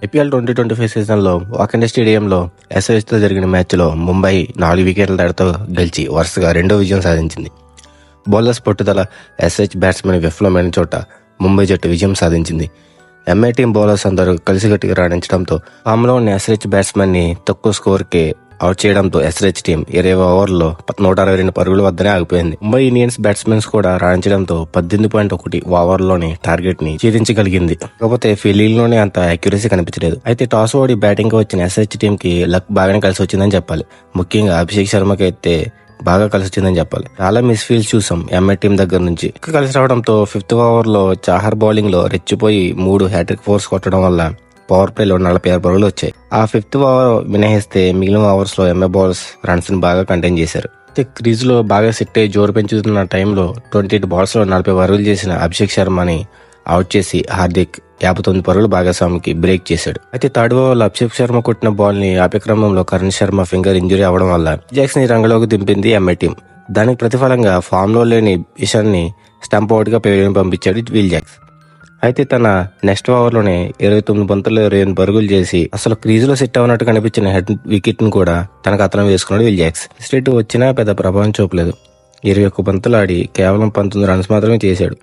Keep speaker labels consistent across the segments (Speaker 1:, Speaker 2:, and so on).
Speaker 1: IPL 2025 సీజన్లో వాకండే స్టేడియంలో ఎస్ఆర్హెచ్తో జరిగిన మ్యాచ్లో ముంబై 4 వికెట్ల తేడాతో గెలిచి వరుసగా రెండో విజయం సాధించింది. బౌలర్స్ పట్టుదల, ఎస్ఆర్హెచ్ బ్యాట్స్మెన్ విఫలమైన చోట ముంబై జట్టు విజయం సాధించింది. ఎంఐ టీం బౌలర్స్ అందరూ కలిసికట్టుగా రాణించడంతో ఫామ్లో ఉన్న ఎస్ఆర్హెచ్ బ్యాట్స్మెన్ని తక్కువ స్కోర్కే అవుట్ చేయడంతో ఎస్ఆర్హెచ్ టీం 20 ఓవర్లలో 162 పరుగుల వద్దనే ఆగిపోయింది. ముంబై ఇండియన్స్ బ్యాట్స్మెన్స్ కూడా రాణించడంతో 18.1 ఓవర్లోనే టార్గెట్ ని ఛేదించగలిగింది. కాకపోతే ఫీల్డింగ్ లోనే అంత యాక్యురసీ కనిపించలేదు. అయితే టాస్ ఓడి బ్యాటింగ్ కి వచ్చిన ఎస్ఆర్హెచ్ టీం కి లక్ బాగానే కలిసి వచ్చిందని చెప్పాలి. ముఖ్యంగా అభిషేక్ శర్మకి అయితే బాగా కలిసి వచ్చిందని చెప్పాలి. చాలా మిస్ ఫీల్డ్స్ చూసాం ఎంఐ టీం దగ్గర నుంచి. కలిసి రావడంతో 5th ఓవర్లో చాహర్ బౌలింగ్ లో రెచ్చిపోయి 3 హ్యాట్రిక్ ఫోర్స్ కొట్టడం వల్ల పవర్ ప్లేలో 46 పరుగులు వచ్చాయి. ఆ 5th ఓవర్ మినహాయిస్తే మిగిలిన ఓవర్స్ లో ఎంఐ బౌలర్స్ రన్స్ ని బాగా కంటైన్ చేశారు. అయితే క్రీజ్ లో బాగా సెట్ అయ్యి జోరు పెంచుతున్న టైంలో 28 బాల్స్ లో 40 పరుగులు చేసిన అభిషేక్ శర్మని అవుట్ చేసి హార్దిక్ 59 పరుగులు భాగస్వామికి బ్రేక్ చేశాడు. అయితే 3rd ఓవర్లో అభిషేక్ శర్మ కొట్టిన బాల్ ని ఆపే క్రమంలో కరణ్ శర్మ ఫింగర్ ఇంజురీ అవడం వల్ల జాక్సన్ ని రంగంలోకి దింపింది ఎంఐ టీం. దానికి ప్రతిఫలంగా ఫామ్ లో లేని ఇషాన్ ని స్టంప్ అవుట్ గా పంపించాడు విల్ జాక్స్. అయితే తన నెక్స్ట్ ఓవర్లోనే 29 బంతుల్లో 28 పరుగులు చేసి అసలు క్రీజ్ లో సెట్ అవునట్టు కనిపించిన హెడ్ వికెట్ ను కూడా తనకు అతను వేసుకున్నాడు విల్ జాక్స్. స్ట్రేట్ వచ్చినా పెద్ద ప్రభావం చూపలేదు. 21 బంతులు ఆడి కేవలం 19 రన్స్ మాత్రమే చేశాడు.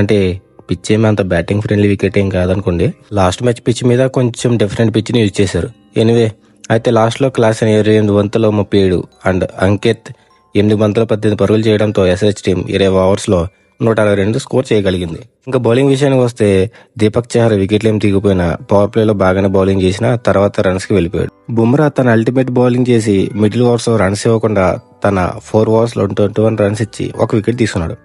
Speaker 1: అంటే పిచ్ ఏమి అంత బ్యాటింగ్ ఫ్రెండ్లీ వికెట్ ఏం కాదనుకోండి. లాస్ట్ మ్యాచ్ పిచ్ మీద కొంచెం డిఫరెంట్ పిచ్ ని యూజ్ చేశారు. ఎనివే అయితే లాస్ట్ లో క్లాస్ 28 బంతుల్లో 37 అండ్ అంకిత్ 8 బంతుల్లో 18 పరుగులు చేయడంతో ఎస్ఆర్హెచ్ టీం 20 ఓవర్స్ లో 162 స్కోర్ చేయగలిగింది. ఇంకా బౌలింగ్ విషయానికి వస్తే దీపక్ చహర్ వికెట్లేం దిగిపోయినా పవర్ ప్లేలో బాగానే బౌలింగ్ చేసిన తర్వాత రన్స్ కి వెళ్ళిపోయాడు. బుమ్రా తన అల్టిమేట్ బౌలింగ్ చేసి మిడిల్ ఓవర్స్ లో రన్స్ ఇవ్వకుండా తన 4 ఓవర్స్ లో 21 రన్స్ ఇచ్చి 1 వికెట్ తీసుకున్నాడు.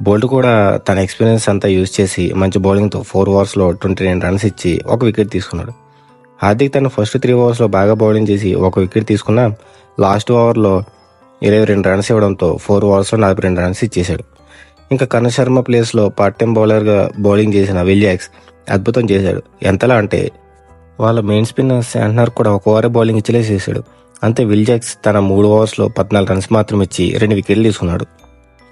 Speaker 1: బోల్ట్ కూడా తన ఎక్స్పీరియన్స్ అంతా యూజ్ చేసి మంచి బౌలింగ్ తో 4 ఓవర్స్ లో 29 రన్స్ ఇచ్చి 1 వికెట్ తీసుకున్నాడు. హార్దిక్ తన ఫస్ట్ 3 ఓవర్స్ లో బాగా బౌలింగ్ చేసి 1 వికెట్ తీసుకున్నా లాస్ట్ ఓవర్ లో 22 రన్స్ ఇవ్వడంతో 4 ఓవర్స్ లో 42 రన్స్ ఇచ్చేశాడు. ఇంకా కరణ్ శర్మ ప్లేస్ లో పార్ట్ టైం బౌలర్ గా బౌలింగ్ చేసిన విల్ జాక్స్ అద్భుతం చేశాడు. ఎంతలా అంటే వాళ్ళ మెయిన్ స్పిన్నర్ శాంట్నర్ కూడా 1 ఓవర్ బౌలింగ్ ఇచ్చేసాడు. అంతే విల్ జాక్స్ తన 3 ఓవర్స్ లో 14 రన్స్ మాత్రం ఇచ్చి 2 వికెట్లు తీసుకున్నాడు.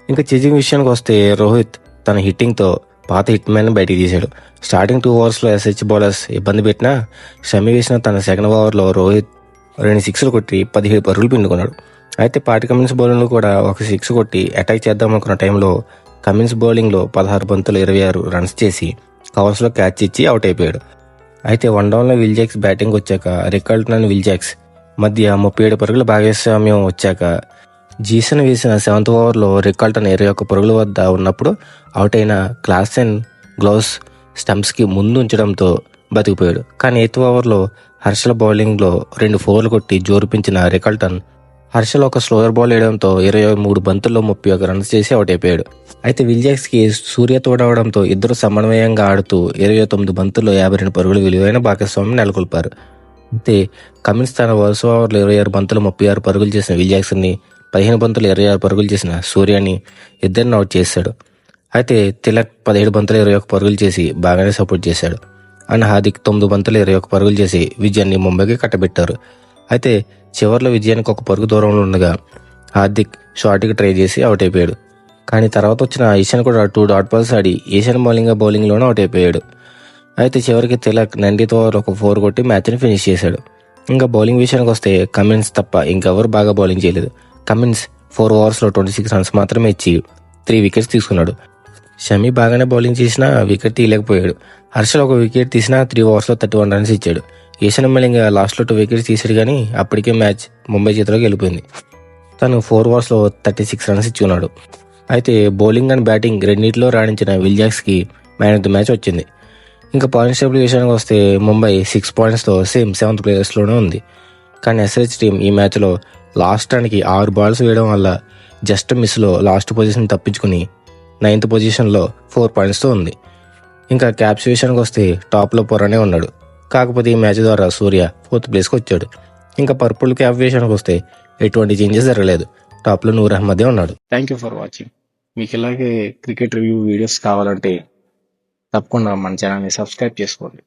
Speaker 1: ఇంకా చేజింగ్ విషయానికి వస్తే రోహిత్ తన హిట్టింగ్ తో పాత హిట్ మ్యాన్ బయటికి తీశాడు. స్టార్టింగ్ 2 ఓవర్స్ లో ఎస్హెచ్ బౌలర్స్ ఇబ్బంది పెట్టినా షమి వేసిన తన 2nd ఓవర్ లో రోహిత్ 2 సిక్స్లు కొట్టి 17 పరుగులు పిండుకున్నాడు. అయితే పాటి కమిన్స్ బౌలింగ్ లో కూడా 1 సిక్స్ కొట్టి అటాక్ చేద్దాం అనుకున్న టైంలో కమిన్స్ బౌలింగ్ లో 16 బంతులు 26 రన్స్ చేసి కవర్స్ లో క్యాచ్ ఇచ్చి అవుట్ అయిపోయాడు. అయితే 1 డౌన్ లో విల్ జాక్స్ బ్యాటింగ్ వచ్చాక రికాల్టన్ అండ్ విల్ జాక్స్ మధ్య 37 పరుగుల భాగస్వామ్యం వచ్చాక జీసన్ వేసిన 7th ఓవర్లో రికాల్టన్ 21 పరుగుల వద్ద ఉన్నప్పుడు అవుట్ అయిన క్లాసెన్ గ్లౌస్ స్టంప్స్ కి ముందు ఉంచడంతో బతికిపోయాడు. కానీ 8th ఓవర్లో హర్షల్ బౌలింగ్ లో 2 ఫోర్లు కొట్టి జోరుపించిన రికాల్టన్ హర్షల్ ఒక స్లోయర్ బాల్ వేయడంతో 23 బంతుల్లో 31 రన్స్ చేసి అవుట్ అయిపోయాడు. అయితే విల్ జాక్స్ కి సూర్య తోడవడంతో ఇద్దరు సమన్వయంగా ఆడుతూ 29 బంతుల్లో 52 పరుగులు విలువైన భాగస్వామ్యం నెలకొల్పారు. అయితే కమిన్స్ తన వరుస ఓవర్లో 26 బంతులు 36 పరుగులు చేసిన విల్ జాక్సన్ ని 15 బంతులు 26 పరుగులు చేసిన సూర్యని ఇద్దరిని అవుట్ చేశాడు. అయితే తిలక్ 17 బంతులు 21 పరుగులు చేసి బాగానే సపోర్ట్ చేశాడు. అండ్ హార్దిక్ 9 బంతులు 21 పరుగులు చేసి విజయాన్ని ముంబైకి కట్టబెట్టారు. అయితే చివర్లో విజయానికి 1 పరుగు దూరంలో ఉండగా హార్దిక్ షాట్కి ట్రై చేసి అవుట్ అయిపోయాడు. కానీ తర్వాత వచ్చిన ఈశాన్ కూడా 2 డాట్ బాల్స్ ఆడి ఈశాన్ బౌలింగ్ లోనే అవుట్ అయిపోయాడు. అయితే చివరికి తిలక్ 90th ఓవర్లో 1 4 కొట్టి మ్యాచ్ని ఫినిష్ చేశాడు. ఇంకా బౌలింగ్ విషయానికి వస్తే కమిన్స్ తప్ప ఇంకెవరు బాగా బౌలింగ్ చేయలేదు. కమిన్స్ 4 ఓవర్స్ లో 26 రన్స్ మాత్రమే ఇచ్చి 3 వికెట్స్ తీసుకున్నాడు. షమి బాగానే బౌలింగ్ చేసినా వికెట్ తీయలేకపోయాడు. హర్షల్ 1 వికెట్ తీసినా 3 ఓవర్స్ లో 31 రన్స్ ఇచ్చాడు. ఈశాన్ మలింగ లాస్ట్ లో 2 వికెట్స్ తీసాడు కానీ అప్పటికే మ్యాచ్ ముంబై చేతిలోకి వెళ్ళిపోయింది. తను 4 ఓవర్స్ లో 36 రన్స్ ఇచ్చుకున్నాడు. అయితే బౌలింగ్ అండ్ బ్యాటింగ్ రెండింటిలో రాణించిన విల్ జాక్స్ కి మ్యాన్ ఆఫ్ ది మ్యాచ్ వచ్చింది. ఇంకా పాయింట్స్ టేబుల్ విషయానికి వస్తే ముంబై 6 పాయింట్స్ తో సేమ్ 7th ప్లేస్ లోనే ఉంది. కానీ ఎస్ఆర్హెచ్ టీం ఈ మ్యాచ్ లో లాస్ట్ టైంకి 6 బాల్స్ వేయడం వల్ల జస్ట్ మిస్ లో లాస్ట్ పొజిషన్ తప్పించుకుని 9th పొజిషన్ లో 4 పాయింట్స్ తో ఉంది. ఇంకా క్యాప్స్ విషయానికి వస్తే టాప్ లో పొరనే ఉన్నాడు. కాకపోతే ఈ మ్యాచ్ ద్వారా సూర్య 4th ప్లేస్కి వచ్చాడు. ఇంకా పర్పుల్ క్యాప్ విషయానికి వస్తే ఎటువంటి చేంజెస్ జరగలేదు. టాప్ లో నూర్ అహ్మదే ఉన్నాడు. Thank you for watching. మీకు ఇలాగే క్రికెట్ రివ్యూ వీడియోస్ కావాలంటే తప్పకుండా మన ఛానల్ని సబ్స్క్రైబ్ చేసుకోండి.